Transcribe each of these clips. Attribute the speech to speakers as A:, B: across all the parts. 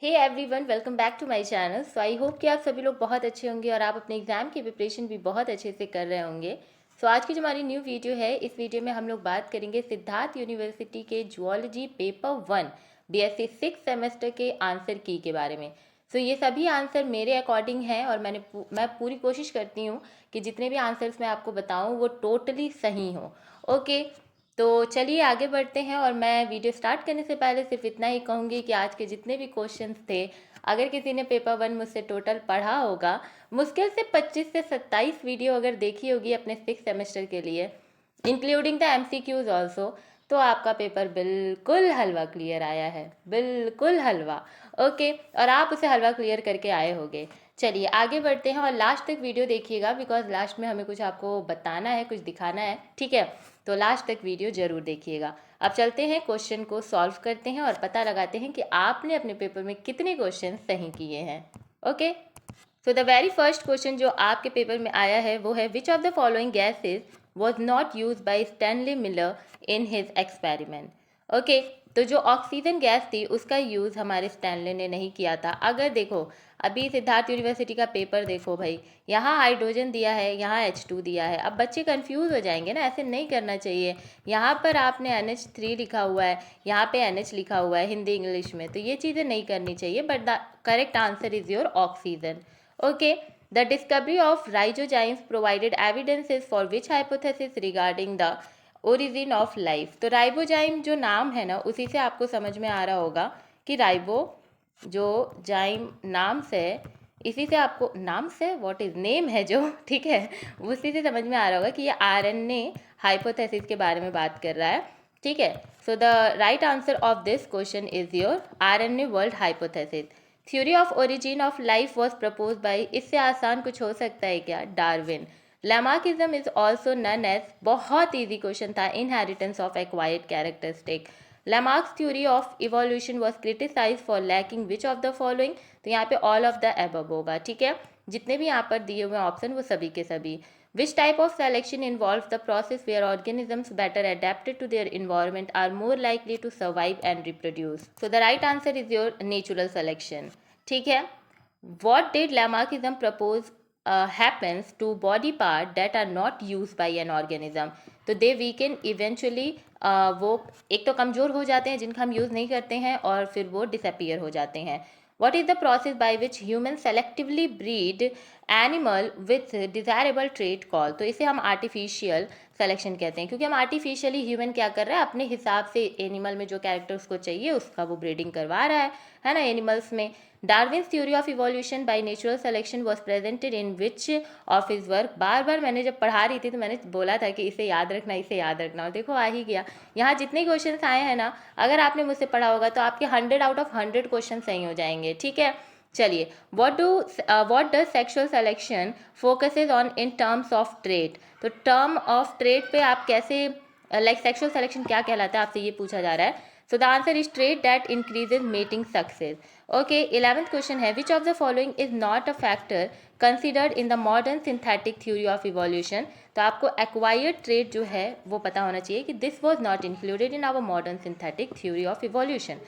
A: Hey everyone, welcome back to my channel. So I hope कि आप सभी लोग बहुत अच्छे होंगे और आप अपने एग्ज़ाम की प्रिपरेशन भी बहुत अच्छे से कर रहे होंगे। सो आज की जो हमारी न्यू वीडियो है, इस वीडियो में हम लोग बात करेंगे सिद्धार्थ यूनिवर्सिटी के जूलॉजी पेपर 1 बीएससी 6 सेमेस्टर के आंसर की के बारे में। सो ये सभी आंसर मेरे अकॉर्डिंग हैं और मैं पूरी कोशिश करती हूँ कि जितने भी आंसर्स मैं आपको बताऊँ वो टोटली सही हो। ओके, तो चलिए आगे बढ़ते हैं। और मैं वीडियो स्टार्ट करने से पहले सिर्फ इतना ही कहूँगी कि आज के जितने भी क्वेश्चंस थे, अगर किसी ने पेपर 1 मुझसे टोटल पढ़ा होगा, मुश्किल से 25 से 27 वीडियो अगर देखी होगी अपने 6 सेमेस्टर के लिए, इंक्लूडिंग द एमसीक्यूज ऑल्सो, तो आपका पेपर बिल्कुल हलवा क्लियर आया है, बिल्कुल हलवा। ओके, और आप उसे हलवा क्लियर करके आए होगे। चलिए आगे बढ़ते हैं और लास्ट तक वीडियो देखिएगा, बिकॉज लास्ट में हमें कुछ आपको बताना है, कुछ दिखाना है, ठीक है? तो लास्ट तक वीडियो जरूर देखिएगा। अब चलते हैं, क्वेश्चन को सॉल्व करते हैं और पता लगाते हैं कि आपने अपने पेपर में कितने क्वेश्चन सही किए हैं। Okay, so the very first question जो आपके पेपर में आया है वो है, which of the following gases was not use by Stanley Miller in his experiment. Okay, तो जो ऑक्सीजन गैस थी उसका यूज़ हमारे स्टैनले ने नहीं किया था। अगर देखो, अभी सिद्धार्थ यूनिवर्सिटी का पेपर देखो भाई, यहाँ हाइड्रोजन दिया है, यहाँ H2 दिया है। अब बच्चे कंफ्यूज हो जाएंगे ना, ऐसे नहीं करना चाहिए। यहाँ पर आपने NH3 लिखा हुआ है, यहाँ पे NH लिखा हुआ है हिंदी इंग्लिश में, तो ये चीज़ें नहीं करनी चाहिए। But the correct answer is your oxygen. Okay, the discovery of ribozymes provided evidences for which hypothesis regarding the origin of life. तो राइबोजाइम जो नाम है ना, उसी से आपको समझ में आ रहा होगा कि राइबो जो जाइम नाम से, इसी से आपको नाम से व्हाट इज नेम है जो, ठीक है, उसी से समझ में आ रहा होगा कि ये आरएनए हाइपोथेसिस के बारे में बात कर रहा है। ठीक है, so the right answer of this question is your RNA world hypothesis. Theory of origin of life was propose by, इससे आसान कुछ हो सकता है क्या? Darwin. Lamarckism is also known as, बहुत ईजी क्वेश्चन था, inheritance of acquired characteristic. Lamarck's theory of evolution was criticized for lacking which of the following, तो यहाँ पे all of the above होगा। ठीक है, जितने भी यहाँ पर दिए हुए ऑप्शन वो सभी के सभी। Which type of selection involves the process where organisms better adapted to their environment are more likely to survive and reproduce? So the right answer is your natural selection. ठीक है, what did Lamarckism propose happens to body part that are not used by an organism? तो दे weaken eventually, वो एक तो कमज़ोर हो जाते हैं जिनका हम यूज़ नहीं करते हैं, और फिर वो डिसअपियर हो जाते हैं। What is the process by which human selectively breed animal with desirable trait call? तो इसे हम आर्टिफिशियल सेलेक्शन कहते हैं, क्योंकि हम आर्टिफिशियली ह्यूमन क्या कर रहा है, अपने हिसाब से एनिमल में जो कैरेक्टर उसको चाहिए उसका वो ब्रीडिंग करवा रहा है ना, एनिमल्स में। Darwin's theory of evolution by natural selection was presented in which of his work? बार बार मैंने जब पढ़ा रही थी तो मैंने बोला था कि इसे याद रखना, इसे याद रखना, और देखो आ ही गया। यहाँ जितने क्वेश्चन आए हैं ना, अगर आपने मुझसे पढ़ा होगा तो आपके 100 आउट ऑफ 100 क्वेश्चन सही हो जाएंगे। ठीक है, चलिए, what does sexual selection focuses on in terms of trait? तो टर्म ऑफ ट्रेट पे आप कैसे, लाइक सेक्सुअल सिलेक्शन क्या कहलाता है, आपसे ये पूछा जा रहा है। So the answer is trait that increases mating success. Okay, 11th question है, which of the following is not a factor considered in the modern synthetic theory of evolution? तो आपको एक्वायर्ड ट्रेट जो है वो पता होना चाहिए कि this was not included in our modern synthetic theory of evolution.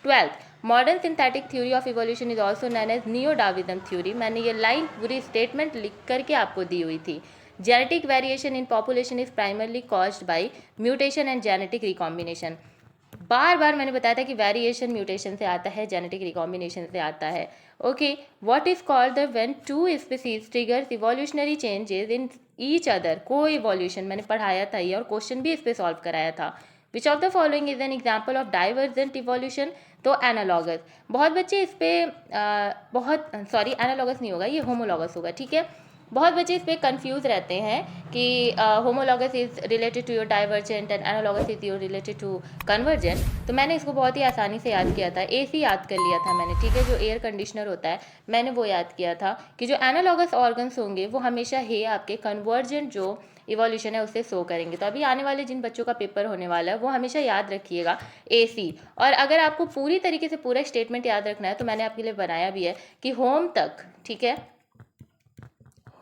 A: 12th, modern synthetic theory of evolution is also known as neo Darwinism theory. मैंने ये लाइन पूरी स्टेटमेंट लिख करके आपको दी हुई थी। Genetic variation in population is primarily caused by mutation and genetic recombination. बार बार मैंने बताया था कि वेरिएशन म्यूटेशन से आता है, जेनेटिक रिकॉम्बिनेशन से आता है। Okay, what is called the when two species triggers evolutionary changes in each other? को इवोल्यूशन, मैंने पढ़ाया था ये और क्वेश्चन भी इस पे सॉल्व कराया था। Which of the following is an example of divergent evolution? तो एनालॉगस। बहुत बच्चे इस पे बहुत, सॉरी एनालॉगस नहीं होगा, ये होमोलॉगस होगा। ठीक है, बहुत बच्चे इस पर कंफ्यूज रहते हैं कि homologous is related to your divergent and analogous is your related to convergent. तो मैंने इसको बहुत ही आसानी से याद किया था, एसी याद कर लिया था मैंने। ठीक है, जो एयर कंडीशनर होता है मैंने वो याद किया था कि जो एनालॉगस ऑर्गन्स होंगे वो हमेशा ही आपके कन्वर्जेंट जो इवोल्यूशन है उससे शो करेंगे। तो अभी आने वाले जिन बच्चों का पेपर होने वाला है वो हमेशा याद रखिएगा एसी। और अगर आपको पूरी तरीके से पूरा स्टेटमेंट याद रखना है तो मैंने आपके लिए बनाया भी है कि होम तक, ठीक है,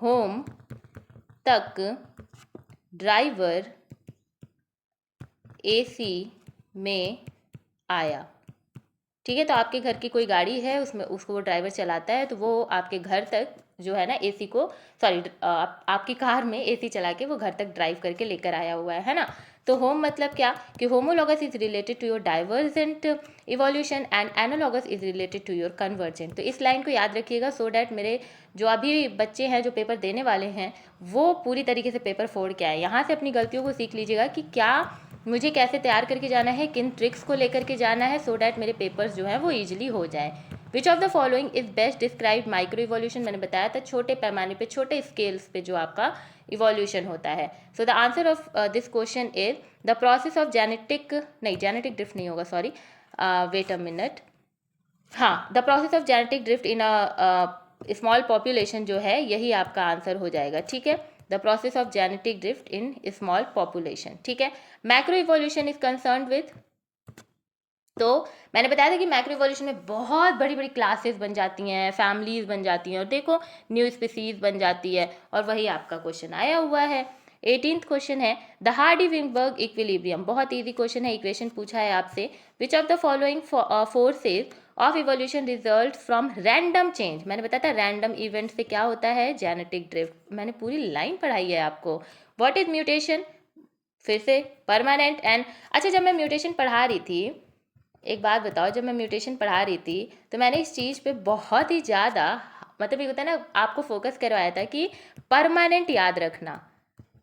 A: होम तक ड्राइवर एसी में आया। ठीक है। तो आपके घर की कोई गाड़ी है, उसमें उसको वो ड्राइवर चलाता है, तो वो आपके घर तक जो है ना एसी को, सॉरी, आपकी कार में एसी चला के वो घर तक ड्राइव करके लेकर आया हुआ है ना। तो होम मतलब क्या कि homologous is related to your divergent evolution and analogous is related to your convergent. तो इस लाइन को याद रखिएगा सो डैट मेरे जो अभी बच्चे हैं जो पेपर देने वाले हैं वो पूरी तरीके से पेपर फोड़ के आए। यहाँ से अपनी गलतियों को सीख लीजिएगा कि क्या मुझे कैसे तैयार करके जाना है, किन ट्रिक्स को लेकर के जाना है, सो डैट मेरे पेपर्स जो हैं वो ईजिली हो जाए। विच of the following is best describe micro evolution, मैंने बताया था छोटे पैमाने पे, छोटे स्केल्स पे जो आपका इवोल्यूशन होता है। So the answer of this question is the process of genetic, नहीं जेनेटिक ड्रिफ्ट नहीं होगा, सॉरी, वेट अ मिनट, हाँ, the process of genetic drift in a small population जो है यही आपका आंसर हो जाएगा। ठीक है, the process of genetic drift in small population. ठीक है, macro evolution is concern with, तो मैंने बताया था कि मैक्रो इवोल्यूशन में बहुत बड़ी बड़ी क्लासेस बन जाती हैं, फैमिलीज बन जाती हैं, और देखो न्यू स्पीसीज बन जाती है, और वही आपका क्वेश्चन आया हुआ है। 18th क्वेश्चन है द हार्डी-विंगबर्ग इक्विलिब्रियम, बहुत इजी क्वेश्चन है, इक्वेशन पूछा है आपसे। विच of the following forces of evolution result from random change, मैंने बताया था रैंडम इवेंट से क्या होता है, जेनेटिक ड्रिफ्ट, मैंने पूरी लाइन पढ़ाई है आपको। व्हाट इज म्यूटेशन, फिर से परमानेंट एंड, अच्छा जब मैं म्यूटेशन पढ़ा रही थी, एक बात बताओ, जब मैं म्यूटेशन पढ़ा रही थी तो मैंने इस चीज़ पे बहुत ही ज़्यादा, मतलब ये होता है ना, आपको फोकस करवाया था कि परमानेंट याद रखना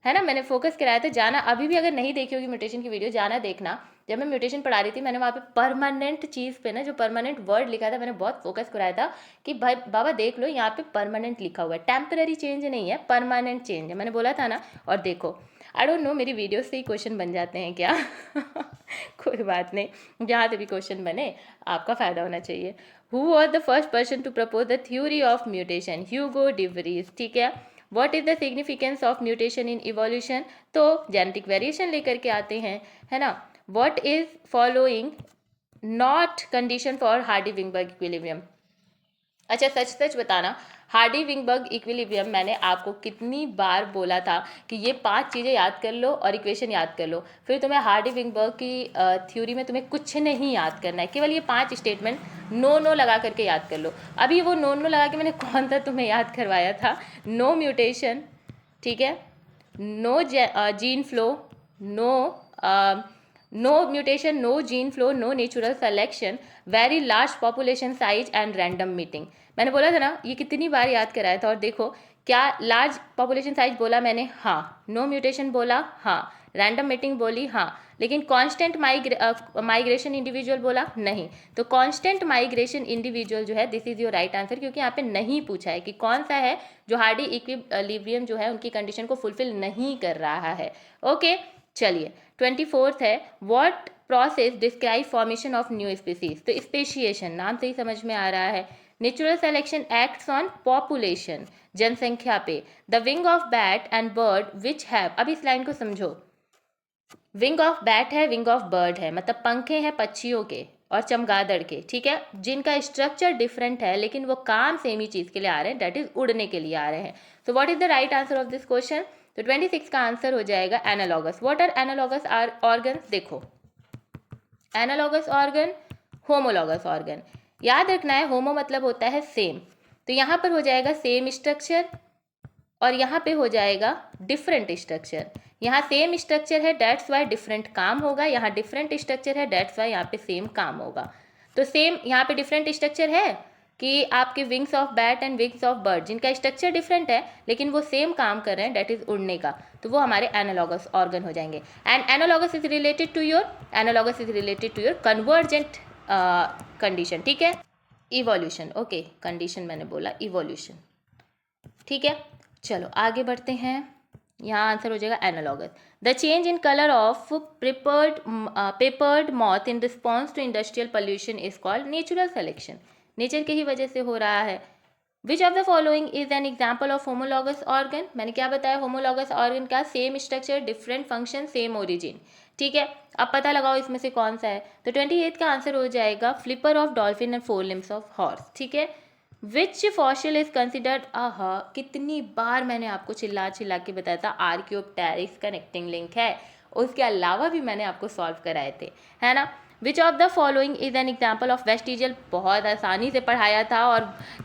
A: है ना, मैंने फोकस कराया था। जाना, अभी भी अगर नहीं देखी होगी म्यूटेशन की वीडियो, जाना देखना। जब मैं म्यूटेशन पढ़ा रही थी मैंने वहाँ पे परमानेंट चीज़ पे ना, जो परमानेंट वर्ड लिखा था, मैंने बहुत फोकस कराया था कि भाई बाबा देख लो यहाँ पे परमानेंट लिखा हुआ है, टेम्पररी चेंज नहीं है, परमानेंट चेंज है, मैंने बोला था ना। और देखो, आई डोंट नो मेरी वीडियो से ही क्वेश्चन बन जाते हैं क्या कोई बात नहीं, जहाँ से भी क्वेश्चन बने आपका फ़ायदा होना चाहिए। Who was the first person to propose the theory of mutation, Hugo de Vries. ठीक है, what is the significance of mutation in evolution, तो जेनेटिक वेरिएशन लेकर के आते हैं, है ना। What is following not condition for Hardy Weinberg equilibrium, अच्छा सच सच बताना, हार्डी-विंगबर्ग इक्विलिब्रियम मैंने आपको कितनी बार बोला था कि ये 5 चीज़ें याद कर लो और इक्वेशन याद कर लो, फिर तुम्हें हार्डी-विंगबर्ग की थ्योरी में तुम्हें कुछ नहीं याद करना है, केवल ये 5 स्टेटमेंट नो नो लगा करके याद कर लो। अभी वो नो नो लगा के मैंने कौन सा तुम्हें याद करवाया था, नो म्यूटेशन, ठीक है, no gene flow, no no mutation, no gene flow, no natural selection, very large population size and random meeting. मैंने बोला था ना, ये कितनी बार याद कराया था, और देखो क्या लार्ज पॉपुलेशन साइज बोला मैंने, हाँ, नो म्यूटेशन बोला, हाँ, रैंडम मीटिंग बोली, हाँ, लेकिन कांस्टेंट माइग्रेशन इंडिविजुअल बोला नहीं। तो कांस्टेंट माइग्रेशन इंडिविजुअल जो है, this is your right answer, क्योंकि यहाँ पे नहीं पूछा है कि कौन सा है जो हार्डी इक्विलिब्रियम जो है उनकी कंडीशन को फुलफिल नहीं कर रहा है। ओके, चलिए 24th है what process describe formation of new species, तो स्पेशिएशन नाम से ही समझ में आ रहा है। Natural selection acts on population, जनसंख्या पे। The wing of bat and bird which have, अब इस लाइन को समझो, विंग ऑफ बैट है, विंग ऑफ बर्ड है, मतलब पंखे हैं पक्षियों के और चमगादड़ के, ठीक है, जिनका स्ट्रक्चर डिफरेंट है लेकिन वो काम सेम ही चीज़ के लिए आ रहे हैं, डेट इज उड़ने के लिए आ रहे हैं। So what is the right answer of this question, तो 26 का आंसर हो जाएगा analogous. What are analogous are organs, देखो एनालॉगस ऑर्गन, होमोलॉगस ऑर्गन, याद रखना है, होमो मतलब होता है सेम, तो यहाँ पर हो जाएगा सेम स्ट्रक्चर, और यहाँ पे हो जाएगा डिफरेंट स्ट्रक्चर। यहाँ सेम स्ट्रक्चर है डेट्स वाई डिफरेंट काम होगा, यहाँ डिफरेंट स्ट्रक्चर है डेट्स वाई यहाँ पे सेम काम होगा। तो सेम यहाँ पे डिफरेंट स्ट्रक्चर है कि आपके wings of bat and wings of bird, जिनका स्ट्रक्चर डिफरेंट है लेकिन वो सेम काम कर रहे हैं, डेट इज उड़ने का, तो वो हमारे एनालॉगस ऑर्गन हो जाएंगे। And analogous is related to your convergent condition, ठीक है, इवोल्यूशन, ओके, कंडीशन मैंने बोला इवोल्यूशन, ठीक है। चलो आगे बढ़ते हैं, यहाँ आंसर हो जाएगा analogous. The change in colour of peppered moth in response to industrial pollution is called natural selection, nature के ही वजह से हो रहा है। Which of the following is an example of homologous organ, मैंने क्या बताया, होमोलॉगस ऑर्गन का same structure different function same origin, ठीक है। अब पता लगाओ इसमें से कौन सा है, तो 28 का आंसर हो जाएगा flipper of dolphin and 4 limbs of horse, ठीक है। विच फॉसिल इज कंसिडर्ड, आहा कितनी बार मैंने आपको चिल्ला चिल्ला के बताया था आर्कियोप्टेरिक्स कनेक्टिंग लिंक है, उसके अलावा भी मैंने आपको सॉल्व कराए थे, है ना। विच of the following is an example of vestigial, बहुत आसानी से पढ़ाया था और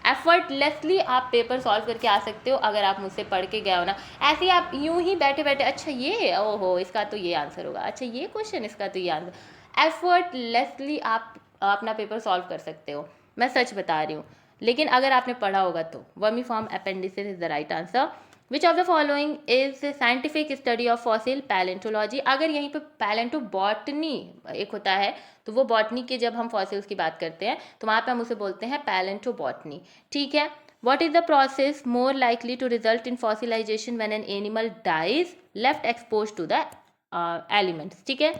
A: एफर्टलेसली आप पेपर सॉल्व करके आ सकते हो अगर आप मुझसे पढ़ के गए हो ना। ऐसे ही आप यूं ही बैठे बैठे अच्छा ये ओहो इसका तो ये आंसर होगा, अच्छा ये क्वेश्चन इसका तो ये आंसर, एफर्टलेसली आप अपना पेपर सॉल्व कर सकते हो, मैं सच बता रही हूँ। लेकिन अगर आपने पढ़ा होगा तो vermiform appendices is the right answer. Which of the following is scientific study of fossil, palaeontology. अगर यहीं पे पैलेंटो बॉटनी एक होता है तो वो बॉटनी के जब हम फॉसिल्स की बात करते हैं तो वहाँ पे हम उसे बोलते हैं पैलेंटो बॉटनी, ठीक है। What is the process more likely to result in fossilization when an animal dies left exposed to the elements, ठीक है।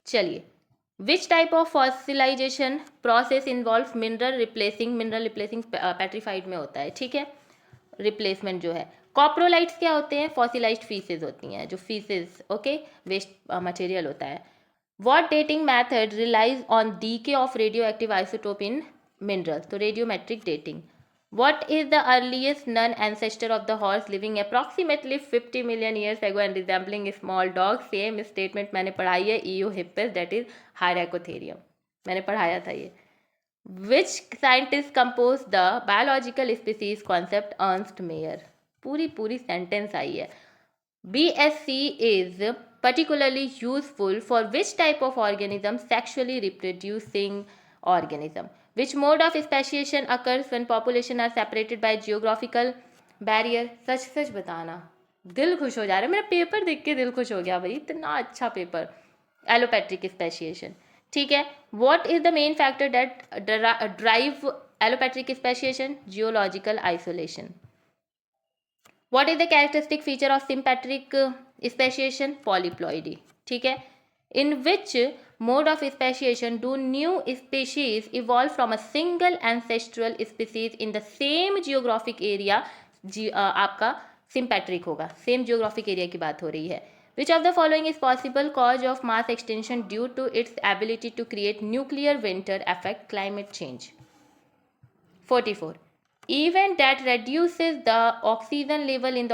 A: चलिए, which type of fossilization process involves mineral replacing petrified में होता है, ठीक है। रिप्लेसमेंट जो है, कॉप्रोलाइट्स क्या होते हैं, फॉसिलाइज्ड फीसेज होती हैं, जो फीसेज ओके वेस्ट मटेरियल होता है। What dating method relies on decay of radio active isotope in mineral, तो radiometric dating. What is the earliest known ancestor of the horse living approximately 50 million years ago and resembling a small dog? Same statement मैंने पढ़ाई है, Eohippus, that is Hyracotherium, मैंने पढ़ाया था ये। Which scientist composed the biological species concept? Ernst Mayr, पूरी sentence I है। BSC is particularly useful for which type of organism? Sexually reproducing organism. Which mode of speciation occurs when population are separated by geographical barrier? सच बताना, दिल खुश हो जा रहा है, मेरा पेपर देख के दिल खुश हो गया भाई, इतना अच्छा पेपर। एलोपैट्रिक स्पेशिएशन, ठीक है। What is the main factor that drive allopatric speciation? Geological isolation. What is the characteristic feature of sympatric speciation? Polyploidy, ठीक है। In which mode of speciation do new species evolve from a single ancestral species in the same geographic area? आपका sympatric होगा, same geographic area की बात हो रही है। Which of the following is possible cause of mass extinction due to its ability to create nuclear winter affect climate change? 44. Event that reduces the oxygen level in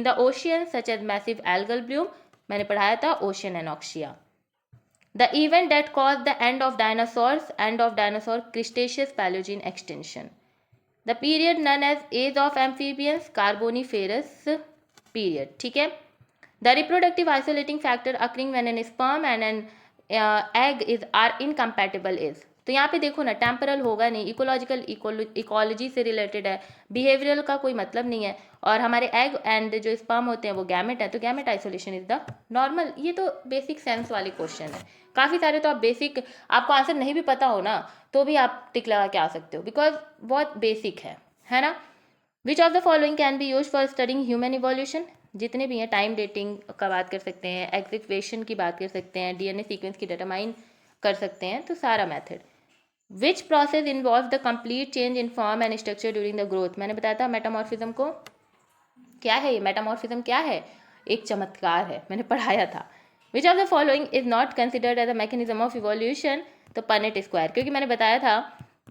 A: the ocean such as massive algal bloom, मैंने पढ़ाया था ocean anoxia. The event that caused the end of dinosaur Cretaceous Paleogene extinction. The period known as age of amphibians, Carboniferous period, ठीक है। The reproductive isolating factor occurring when an sperm and an egg are incompatible is, तो यहाँ पे देखो ना, temporal होगा नहीं, ecological ecology से रिलेटेड है, बिहेवियरल का कोई मतलब नहीं है, और हमारे एग एंड जो स्पर्म होते हैं वो गैमेट है, तो gamete isolation is the normal. ये तो बेसिक सेंस वाले क्वेश्चन है, काफ़ी सारे तो आप बेसिक, आपको आंसर नहीं भी पता हो ना तो भी आप टिक लगा के आ सकते हो, बिकॉज बहुत बेसिक है ना। विच of the following can be use for studying human evolution? जितने भी हैं, टाइम डेटिंग का बात कर सकते हैं, एक्सिक्वेशन की बात कर सकते हैं, डीएनए सीक्वेंस की डिटरमाइन कर सकते हैं, तो सारा method. Which process involve the complete change in form and structure during the growth? मैंने बताया था मेटामॉर्फिज्म को, क्या है ये मेटामॉर्फिज्म, क्या है, एक चमत्कार है, मैंने पढ़ाया था। Which of the following is not considered as a mechanism of evolution? तो पनेट स्क्वायर, क्योंकि मैंने बताया था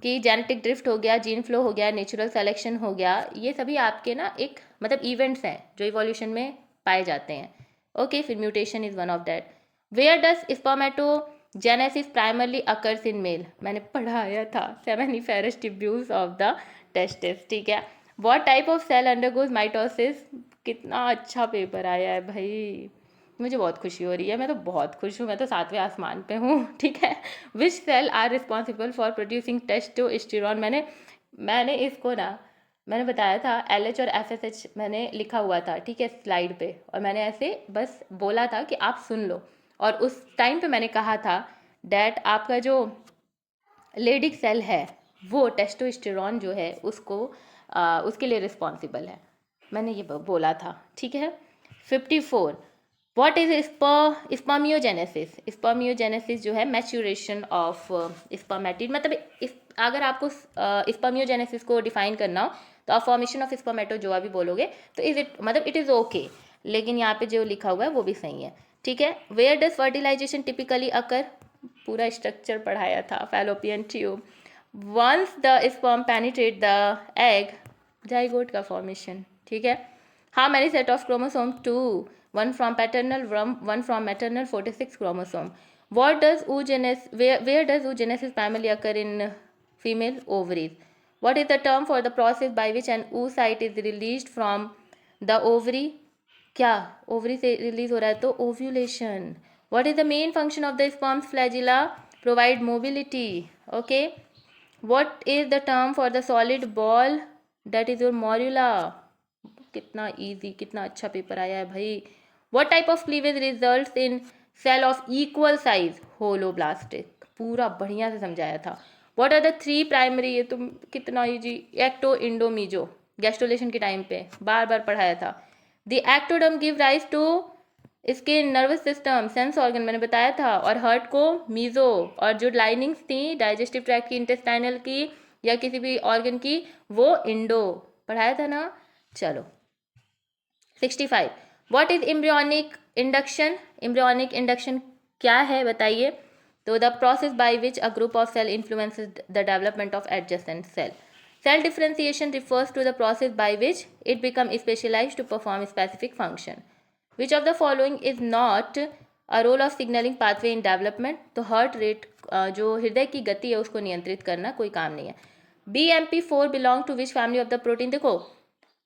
A: कि जेनेटिक ड्रिफ्ट हो गया, जीन फ्लो हो गया, नेचुरल सेलेक्शन हो गया, ये सभी आपके ना एक मतलब इवेंट्स हैं जो इवोल्यूशन में पाए जाते हैं, ओके। फिर mutation is one of that. Where does spermatogenesis primarily occurs in male? मैंने पढ़ाया था, seminiferous tubules of the testis, ठीक है। What type of cell undergoes mitosis? कितना अच्छा पेपर आया है भाई, मुझे बहुत खुशी हो रही है, मैं तो बहुत खुश हूँ, मैं तो 7वें आसमान पे हूँ, ठीक है। Which cell are responsible for producing testosterone? मैंने इसको ना, मैंने बताया था LH और FSH मैंने लिखा हुआ था, ठीक है, स्लाइड पे, और मैंने ऐसे बस बोला था कि आप सुन लो, और उस टाइम पे मैंने कहा था डैट आपका जो लेडिक सेल है वो टेस्टोस्टेरोन जो है उसको उसके लिए रिस्पॉन्सिबल है, मैंने ये बोला था, ठीक है। 54. What is spermiogenesis? स्पर्मियोजेनेसिस जो है मैच्यूरेशन ऑफ स्पर्मेटिड, मतलब अगर आपको स्पर्मियोजेनेसिस को डिफाइन करना हो तो आप फॉर्मेशन ऑफ स्पर्मेटोजोआ भी बोलोगे, तो इज इट मतलब इट इज़ ओके, लेकिन यहाँ पे जो लिखा हुआ है वो भी सही है, ठीक है। Where does fertilization typically occur? पूरा स्ट्रक्चर पढ़ाया था, fallopian tube. Once the sperm penetrate the egg, zygote का फॉर्मेशन, ठीक है। How many set of chromosome? 2, 1 from paternal, 1 from maternal, 46 chromosome. What does oogenesis, where does oogenesis primarily occur in female ovaries? What is the term for the process by which an oocyte is released from the ovary? क्या ovary से release हो रहा है तो ovulation. What is the main function of the sperm's flagella? Provide mobility. Okay. What is the term for the solid ball? That is your morula. कितना easy, कितना अच्छा paper आया है भाई. What type of cleavage results in cell of equal size? Holoblastic. पूरा बढ़िया से समझाया था. What are the three primary, ये तुम कितना easy. Ecto endo meso, gastrulation के टाइम पे बार बार पढ़ाया था. The ectoderm give rise to skin, nervous system, sense organ मैंने बताया था. और हर्ट को मीजो. और जो लाइनिंग्स थी डाइजेस्टिव ट्रैक्ट की, इंटेस्टाइनल की या किसी भी ऑर्गन की, वो इंडो पढ़ाया था ना. चलो 65. What is embryonic induction? Embryonic induction क्या है बताइए. तो the process by which a group of cell influences the development of adjacent cell. Cell differentiation refers to the process by which it becomes specialized to perform specific function. Which of the following is not a role of signaling pathway in development? तो heart rate, जो हृदय की गति है उसको नियंत्रित करना कोई काम नहीं है. BMP4 belong to which family of the protein? देखो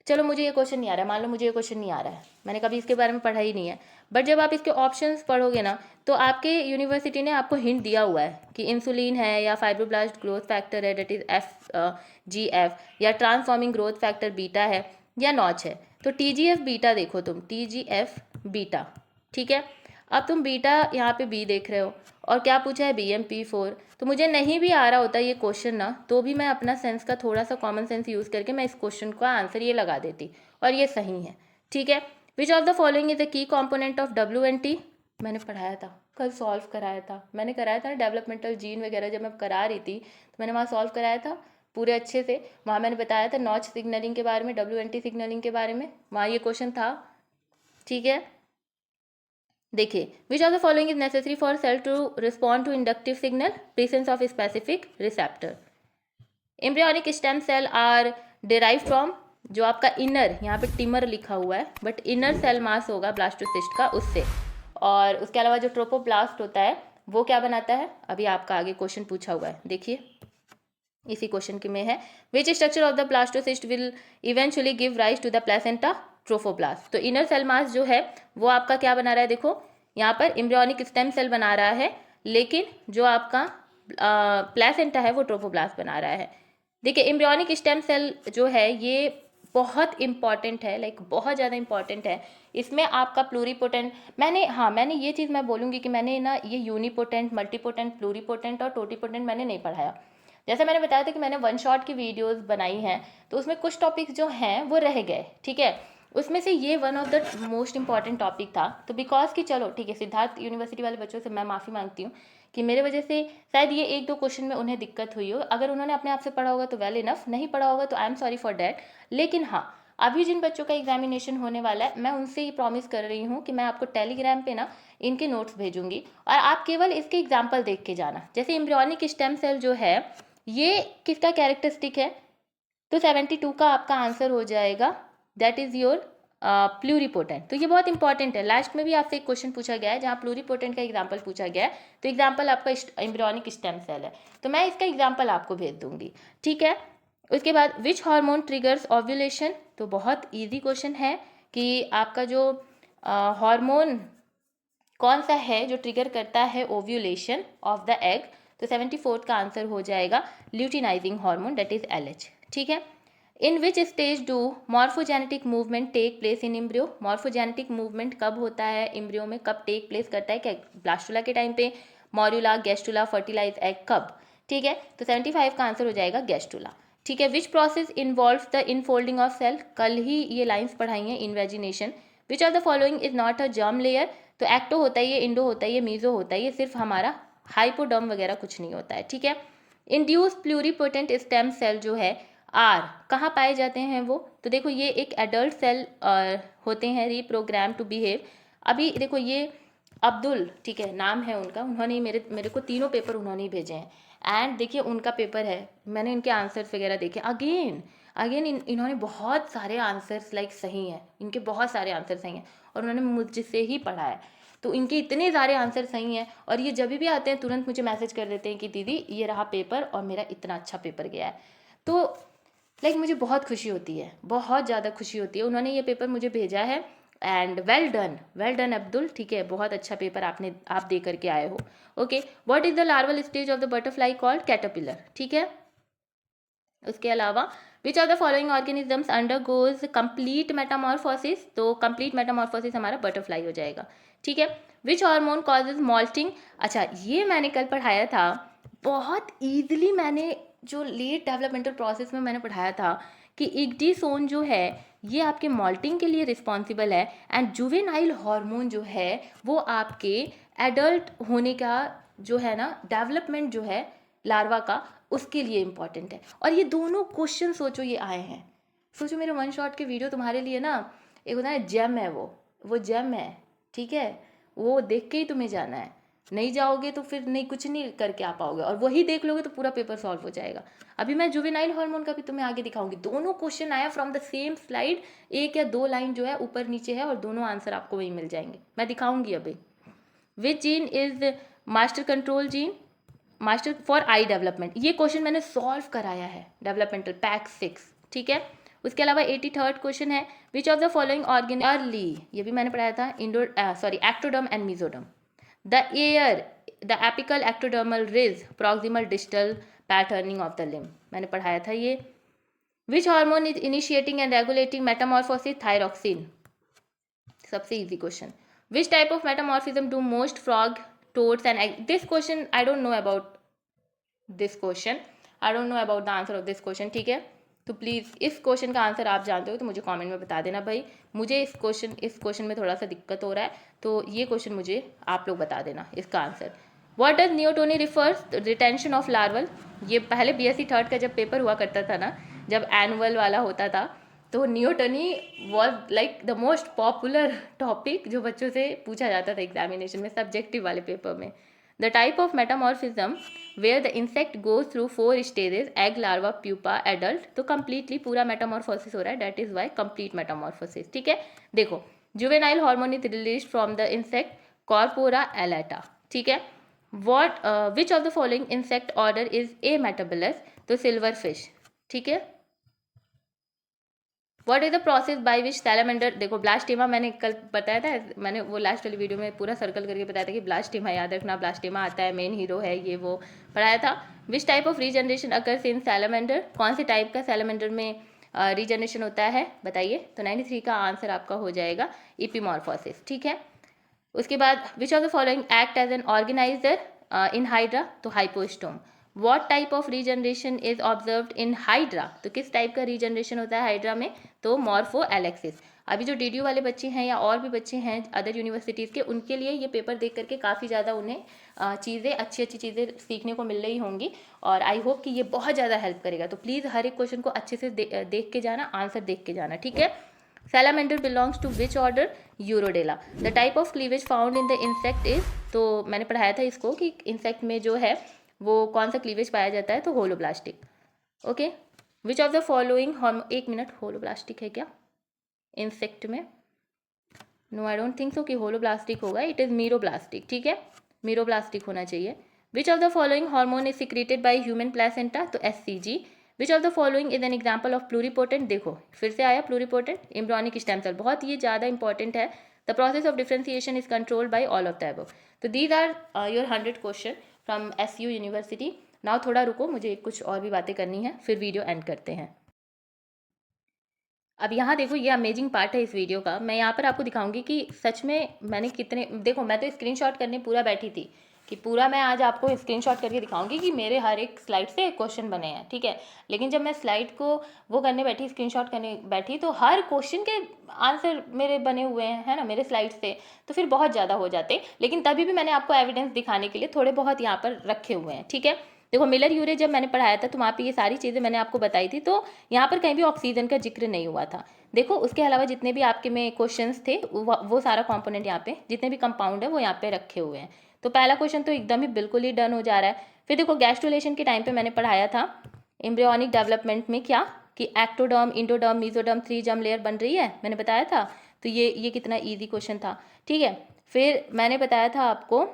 A: चलो मुझे ये क्वेश्चन नहीं आ रहा है, मान लो मुझे ये क्वेश्चन नहीं आ रहा है, मैंने कभी इसके बारे में पढ़ा ही नहीं है, बट जब आप इसके ऑप्शंस पढ़ोगे ना तो आपके यूनिवर्सिटी ने आपको हिंट दिया हुआ है कि इंसुलिन है या फाइब्रोब्लास्ट ग्रोथ फैक्टर है, डेट इज FGF, या ट्रांसफॉर्मिंग ग्रोथ फैक्टर बीटा है या नॉच है. तो TGF बीटा देखो तुम, TGF बीटा. ठीक है. अब तुम बीटा यहाँ पे बी देख रहे हो और क्या पूछा है BMP4. तो मुझे नहीं भी आ रहा होता ये क्वेश्चन ना, तो भी मैं अपना सेंस का थोड़ा सा कॉमन सेंस यूज़ करके मैं इस क्वेश्चन का आंसर ये लगा देती और ये सही है. ठीक है. Which of the following is the key component of WNT? मैंने पढ़ाया था, कल सॉल्व कराया था, मैंने कराया था डेवलपमेंटल जीन वगैरह जब मैं करा रही थी तो मैंने वहाँ सॉल्व कराया था पूरे अच्छे से. वहाँ मैंने बताया था नॉच सिग्नलिंग के बारे में, WNT सिग्नलिंग के बारे में, वहाँ ये क्वेश्चन था. ठीक है. देखिए, which of the following is necessary for cell to respond to inductive signal? Presence of specific receptor. Embryonic stem cell are derive from, जो आपका इनर, यहाँ पे टिमर लिखा हुआ है बट इनर सेल मास होगा ब्लास्टोसिस्ट का, उससे. और उसके अलावा जो ट्रोपोब्लास्ट होता है वो क्या बनाता है, अभी आपका आगे क्वेश्चन पूछा हुआ है, देखिए इसी क्वेश्चन के में है. Which structure of the blastocyst will eventually give rise to the placenta? Trophoblast. तो इनर सेल मास जो है वो आपका क्या बना रहा है, देखो यहाँ पर एम्ब्रियोनिक स्टेम सेल बना रहा है, लेकिन जो आपका प्लेसेंटा है वो ट्रोफोब्लास्ट बना रहा है. देखिए एम्ब्रियोनिक स्टेम सेल जो है ये बहुत इंपॉर्टेंट है, लाइक बहुत ज़्यादा इंपॉर्टेंट है. इसमें आपका प्लूरीपोटेंट, मैंने ये चीज़ मैं बोलूँगी कि मैंने ना ये यूनिपोटेंट, मल्टीपोटेंट, प्लूरीपोटेंट और टोटीपोटेंट मैंने नहीं पढ़ाया. जैसे मैंने बताया था कि मैंने वन शॉट की वीडियोस बनाई हैं तो उसमें कुछ टॉपिक्स जो हैं वो रह गए. ठीक है. उसमें से ये one of the most important topic था. तो बिकॉज कि चलो ठीक है, सिद्धार्थ यूनिवर्सिटी वाले बच्चों से मैं माफ़ी मांगती हूँ कि मेरे वजह से शायद ये एक दो क्वेश्चन में उन्हें दिक्कत हुई हो. अगर उन्होंने अपने आप से पढ़ा होगा तो वेल इनफ, नहीं पढ़ा होगा तो I am sorry for that. लेकिन हाँ, अभी जिन बच्चों का एग्जामिनेशन होने वाला है मैं उनसे ये प्रॉमिस कर रही हूँ कि मैं आपको टेलीग्राम पे ना इनके नोट्स भेजूंगी और आप केवल इसके एग्जाम्पल देख के जाना. जैसे एम्ब्रियोनिक स्टेम सेल जो है ये किसका कैरेक्टरिस्टिक है, तो 72 का आपका आंसर हो जाएगा, दैट इज़ योर प्लूरीपोटेंट. तो ये बहुत इंपॉर्टेंट है. लास्ट में भी आपसे एक क्वेश्चन पूछा गया है जहाँ प्लूरीपोटेंट का एग्जाम्पल पूछा गया है, तो एग्जाम्पल आपका एम्ब्रियोनिक स्टेम सेल है, तो मैं इसका एग्जाम्पल आपको भेज दूंगी. ठीक है. उसके बाद विच हार्मोन ट्रिगर्स ओव्यूलेशन? तो बहुत ईजी क्वेश्चन है कि आपका जो हार्मोन कौन सा है जो ट्रिगर करता है ओव्यूलेशन ऑफ द एग? तो 74 का आंसर हो जाएगा luteinizing hormone, that is LH. ठीक है. In which stage do morphogenetic movement take place in embryo? Morphogenetic movement कब होता है एम्ब्रियो में, कब टेक प्लेस करता है? क्या ब्लास्टुला के टाइम पे, मॉर्यूला, गैस्टुला, फर्टिलाइज एग, कब? ठीक है. तो 75 का आंसर हो जाएगा गैस्टुला. ठीक है. Which process involve the infolding of cell? कल ही ये लाइन्स पढ़ाई हैं, invagination. Which of the following is not a germ layer? तो एक्टो होता है ये, इंडो होता है ये, मीजो होता है ये, सिर्फ हमारा हाइपोडर्म वगैरह कुछ नहीं होता है. ठीक है. इंड्यूस प्लूरीपोटेंट स्टेम सेल जो है आर कहाँ पाए जाते हैं वो? तो देखो ये एक एडल्ट सेल होते हैं, रीप्रोग्राम टू बिहेव. अभी देखो ये अब्दुल, ठीक है नाम है उनका, उन्होंने मेरे को तीनों पेपर उन्होंने ही भेजे हैं. एंड देखिए उनका पेपर है, मैंने इनके आंसर्स वगैरह देखे. अगेन इन्होंने बहुत सारे आंसर्स लाइक सही हैं, इनके बहुत सारे आंसर सही हैं और उन्होंने मुझसे ही पढ़ा है. तो इनके इतने सारे आंसर सही हैं, और ये जब भी आते हैं तुरंत मुझे मैसेज कर देते हैं कि दीदी ये रहा पेपर और मेरा इतना अच्छा पेपर गया है। तो लाइक मुझे बहुत खुशी होती है, बहुत ज़्यादा खुशी होती है। उन्होंने ये पेपर मुझे भेजा है एंड वेल डन अब्दुल, ठीक है, बहुत अच्छा पेपर आप दे करके आए हो। Okay, what is the larval stage of the butterfly called? Caterpillar, ठीक है। उसके अलावा विच of the following organisms undergoes complete Metamorphosis? तो कंप्लीट मेटामॉर्फोसिस हमारा बटरफ्लाई हो जाएगा, ठीक है। Which hormone causes moulting? अच्छा, ये मैंने कल पढ़ाया था, बहुत ईजिली मैंने जो लेट डेवलपमेंटल प्रोसेस में मैंने पढ़ाया था कि इग्डीसोन जो है ये आपके मॉल्टिंग के लिए रिस्पॉन्सिबल है, एंड जुवेनाइल हार्मोन जो है वो आपके एडल्ट होने का जो है ना डेवलपमेंट जो है लार्वा का, उसके लिए इम्पॉर्टेंट है। और ये दोनों क्वेश्चन सोचो ये आए हैं, सोचो मेरे वन शॉट के वीडियो तुम्हारे लिए ना एक होता है जेम है, वो जेम है, ठीक है। वो देख के ही तुम्हें जाना है, नहीं जाओगे तो फिर नहीं, कुछ नहीं करके आ पाओगे, और वही देख लोगे तो पूरा पेपर सॉल्व हो जाएगा। अभी मैं जुवेनाइल हार्मोन का भी तुम्हें आगे दिखाऊंगी, दोनों क्वेश्चन आया फ्रॉम द सेम स्लाइड, एक या दो लाइन जो है ऊपर नीचे है, और दोनों आंसर आपको वही मिल जाएंगे, मैं दिखाऊंगी अभी। Which gene is master control gene? Master for eye development, ये क्वेश्चन मैंने सॉल्व कराया है डेवलपमेंटल पैक 6, ठीक है। उसके अलावा 83rd क्वेश्चन है, which of the following organ early, ये भी मैंने पढ़ाया था, ectoderm and mesoderm. The AER, the apical ectodermal ridge proximal distal patterning of the limb, मैंने पढ़ाया था ये। Which hormone is initiating and regulating metamorphosis? Thyroxine, सबसे easy question. Which type of metamorphism do most frog, toads and egg? This question I don't know about this question, I don't know about the answer of this question, ठीक है। तो please इस question का answer आप जानते हो तो मुझे कमेंट में बता देना भाई, मुझे इस क्वेश्चन में थोड़ा सा दिक्कत हो रहा है, तो ये क्वेश्चन मुझे आप लोग बता देना इसका answer. What does neoteny refers? Retention of larval, ये पहले BSc थर्ड का जब पेपर हुआ करता था ना, जब एनुअल वाला होता था, तो neoteny was like the most popular topic जो बच्चों से पूछा जाता था एग्जामिनेशन में, सब्जेक्टिव वाले पेपर में। The type of metamorphism where the insect goes through 4 stages, egg, larva, pupa, adult, तो कंप्लीटली पूरा मेटामॉर्फोसिस हो रहा है, that is why complete metamorphosis, ठीक है। देखो, juvenile hormone is release from the insect corpora allata, ठीक है। What which of the following insect order is ametabolous? तो सिल्वर फिश, ठीक है। What is the process by which salamander, देखो blastema मैंने कल बताया था, मैंने वो लास्ट वाली वीडियो में पूरा सर्कल करके बताया था कि ब्लास्टेमा याद रखना, ब्लास्टेमा आता है, मेन हीरो है, ये वो पढ़ाया था। विच type of regeneration occurs in salamander? कौन से टाइप का सैलामेंडर में रीजनरेशन होता है बताइए? तो 93 का आंसर आपका हो जाएगा इपीमॉर्फोसिस, ठीक है। उसके बाद which of the following act as an organizer in hydra? तो hypostome. What type of regeneration is observed in hydra? तो किस टाइप का रीजनरेशन होता है हाइड्रा में? तो मॉर्फो एलेक्सिस। अभी जो DDU वाले बच्चे हैं या और भी बच्चे हैं अदर यूनिवर्सिटीज़ के, उनके लिए ये पेपर देख करके काफ़ी ज़्यादा उन्हें चीज़ें, अच्छी अच्छी चीज़ें सीखने को मिल रही होंगी, और आई होप कि ये बहुत ज़्यादा हेल्प करेगा। तो प्लीज़ हर एक क्वेश्चन को अच्छे से देख के जाना, आंसर देख के जाना, ठीक है। Salamander belongs to which order? Urodela. The type of cleavage found in the insect is, तो मैंने पढ़ाया था इसको कि इंसेक्ट में जो है वो कौन सा क्लीवेज पाया जाता है, तो holoblastic, okay. Which of the following hormone, एक मिनट, होलोब्लास्टिक है क्या इंसेक्ट में? No, I don't think so कि होलोब्लास्टिक होगा, इट इज़ मीरोब्लास्टिक, ठीक है, मीरोब्लास्टिक होना चाहिए। विच of the following hormone is secreted by human placenta? तो SCG। Which of the following is an example of pluripotent? देखो फिर से आया प्लूरिपोटेंट, एम्ब्रियोनिक स्टेम सेल, बहुत ये ज़्यादा इंपॉर्टेंट है। The process of differentiation is controlled by all of the above. तो these are your 100 question from SU university. Now थोड़ा रुको, मुझे कुछ और भी बातें करनी है, फिर वीडियो एंड करते हैं। अब यहाँ देखो, ये अमेजिंग पार्ट है इस वीडियो का, मैं यहाँ पर आपको दिखाऊंगी कि सच में मैंने कितने, देखो मैं तो स्क्रीनशॉट करने पूरा बैठी थी कि पूरा मैं आज आपको स्क्रीनशॉट करके दिखाऊंगी कि मेरे हर एक स्लाइड से क्वेश्चन बने हैं, ठीक है। लेकिन जब मैं स्लाइड को वो करने बैठी, स्क्रीनशॉट करने बैठी, तो हर क्वेश्चन के आंसर मेरे बने हुए हैं, है ना, मेरे स्लाइड से, तो फिर बहुत ज़्यादा हो जाते। लेकिन तभी भी मैंने आपको एविडेंस दिखाने के लिए थोड़े बहुत यहाँ पर रखे हुए हैं, ठीक है। देखो मिलर यूरे जब मैंने पढ़ाया था तो वहाँ पे ये सारी चीज़ें मैंने आपको बताई थी, तो यहाँ पर कहीं भी ऑक्सीजन का जिक्र नहीं हुआ था। देखो उसके अलावा जितने भी आपके में क्वेश्चंस थे वो सारा कंपोनेंट यहाँ पे, जितने भी कंपाउंड है वो यहाँ पे रखे हुए हैं। तो पहला क्वेश्चन तो एकदम ही बिल्कुल ही डन हो जा रहा है। फिर देखो गैस्ट्रुलेशन के टाइम पे मैंने पढ़ाया था एम्ब्रियोनिक डेवलपमेंट में क्या, कि ectoderm, endoderm, mesoderm 3 germ layer बन रही है, मैंने बताया था। तो ये कितना ईजी क्वेश्चन था, ठीक है। फिर मैंने बताया था आपको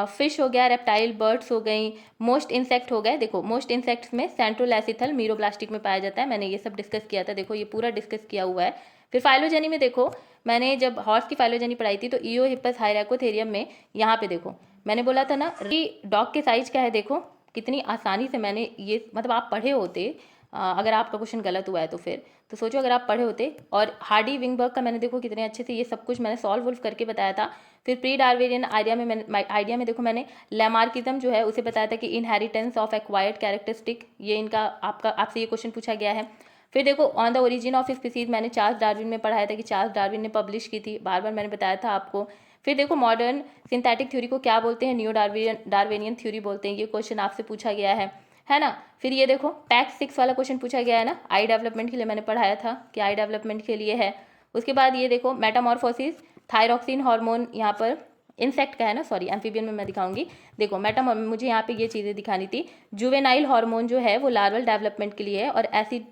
A: फिश हो गया, रेप्टाइल, बर्ड्स हो गई, मोस्ट इंसेक्ट हो गए। देखो मोस्ट इंसेक्ट्स में सेंट्रोलैसिथल मीरोब्लास्टिक में पाया जाता है, मैंने ये सब डिस्कस किया था, देखो ये पूरा डिस्कस किया हुआ है। फिर फाइलोजेनी में देखो, मैंने जब हॉर्स की फाइलोजेनी पढ़ाई थी तो ईओ हिप्पस हाइरैकोथेरियम में यहाँ पे देखो मैंने बोला था ना कि डॉग के साइज क्या है, देखो कितनी आसानी से मैंने ये, मतलब आप पढ़े होते, अगर आपका क्वेश्चन गलत हुआ है तो फिर तो सोचो अगर आप पढ़े होते। और हार्डी विंगबर्ग का मैंने देखो कितने अच्छे से ये सब कुछ मैंने सॉल्व वुल्व करके बताया था। फिर प्री डार्विनियन आइडिया में देखो मैंने लैमार्किज्म जो है उसे बताया था कि इनहेरिटेंस ऑफ एक्वायर्ड कैरेक्टरिस्टिक, ये इनका आपसे ये क्वेश्चन पूछा गया है। फिर देखो on the origin of species मैंने चार्ल्स डार्विन में पढ़ाया था कि चार्ल्स डार्विन ने पब्लिश की थी, बार बार मैंने बताया था आपको। फिर देखो मॉडर्न सिंथेटिक थ्योरी को क्या बोलते हैं, न्यू डार्विनियन थ्योरी बोलते हैं, ये क्वेश्चन आपसे पूछा गया है ना। फिर ये देखो टैक्स 6 वाला क्वेश्चन पूछा गया है ना, आई डेवलपमेंट के लिए मैंने पढ़ाया था कि आई डेवलपमेंट के लिए है। उसके बाद ये देखो मेटामॉर्फोसिस, थायरॉक्सिन हार्मोन यहाँ पर इंसेक्ट का है ना, सॉरी एम्फीबियन में मैं दिखाऊंगी। देखो मुझे यहाँ पे ये चीज़ें दिखानी थी। जुवेनाइल हार्मोन जो है वो लार्वल डेवलपमेंट के लिए है, और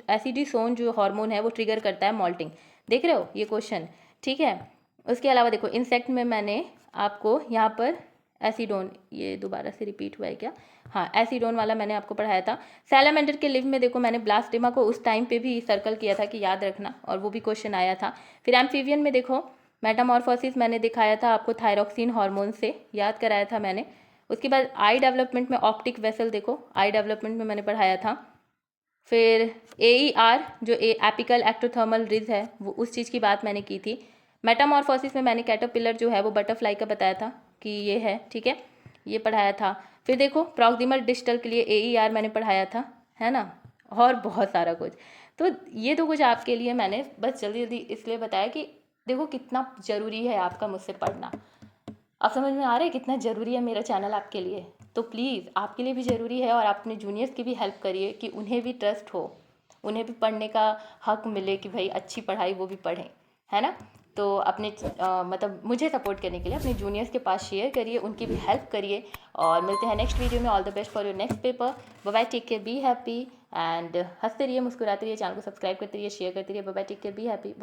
A: एसिडिसोन जो हार्मोन है वो ट्रिगर करता है मॉल्टिंग। देख रहे हो ये क्वेश्चन, ठीक है। उसके अलावा देखो इंसेक्ट में मैंने आपको यहाँ पर एसिडोन, ये दोबारा से रिपीट हुआ है क्या, हाँ एसिडोन वाला मैंने आपको पढ़ाया था। सैलामेंडर के लिव में देखो मैंने ब्लास्टिमा को उस टाइम पे भी सर्कल किया था कि याद रखना, और वो भी क्वेश्चन आया था। फिर एम्फीबियन में देखो मेटामॉर्फोसिस मैंने दिखाया था आपको थायरॉक्सिन हार्मोन से, याद कराया था मैंने। उसके बाद आई डेवलपमेंट में ऑप्टिक वेसल, देखो आई डेवलपमेंट में मैंने पढ़ाया था। फिर AER जो एपिकल एक्टोथर्मल रिज है वो उस चीज़ की बात मैंने की थी। मेटामॉर्फोसिस में मैंने कैटरपिलर जो है वो बटरफ्लाई का बताया था कि ये है, ठीक है, ये पढ़ाया था। फिर देखो प्रॉक्सिमल डिस्टल के लिए AER मैंने पढ़ाया था, है ना, और बहुत सारा कुछ। तो ये तो कुछ आपके लिए मैंने बस जल्दी जल्दी इसलिए बताया कि देखो कितना ज़रूरी है आपका मुझसे पढ़ना। अब समझ में आ रहा है कितना ज़रूरी है मेरा चैनल आपके लिए। तो प्लीज़ आपके लिए भी ज़रूरी है, और अपने जूनियर्स की भी हेल्प करिए कि उन्हें भी ट्रस्ट हो, उन्हें भी पढ़ने का हक मिले कि भाई अच्छी पढ़ाई वो भी पढ़ें, है ना। तो अपने मतलब मुझे सपोर्ट करने के लिए अपने जूनियर्स के पास शेयर करिए, उनकी भी हेल्प करिए। और मिलते हैं नेक्स्ट वीडियो में। All the best for your next paper. Bye bye, take care, be happy and हंसते रहिए, मुस्कुराते रहिए, चैनल को सब्सक्राइब करते रहिए, शेयर करते रहिए। Bye bye, take care, be happy.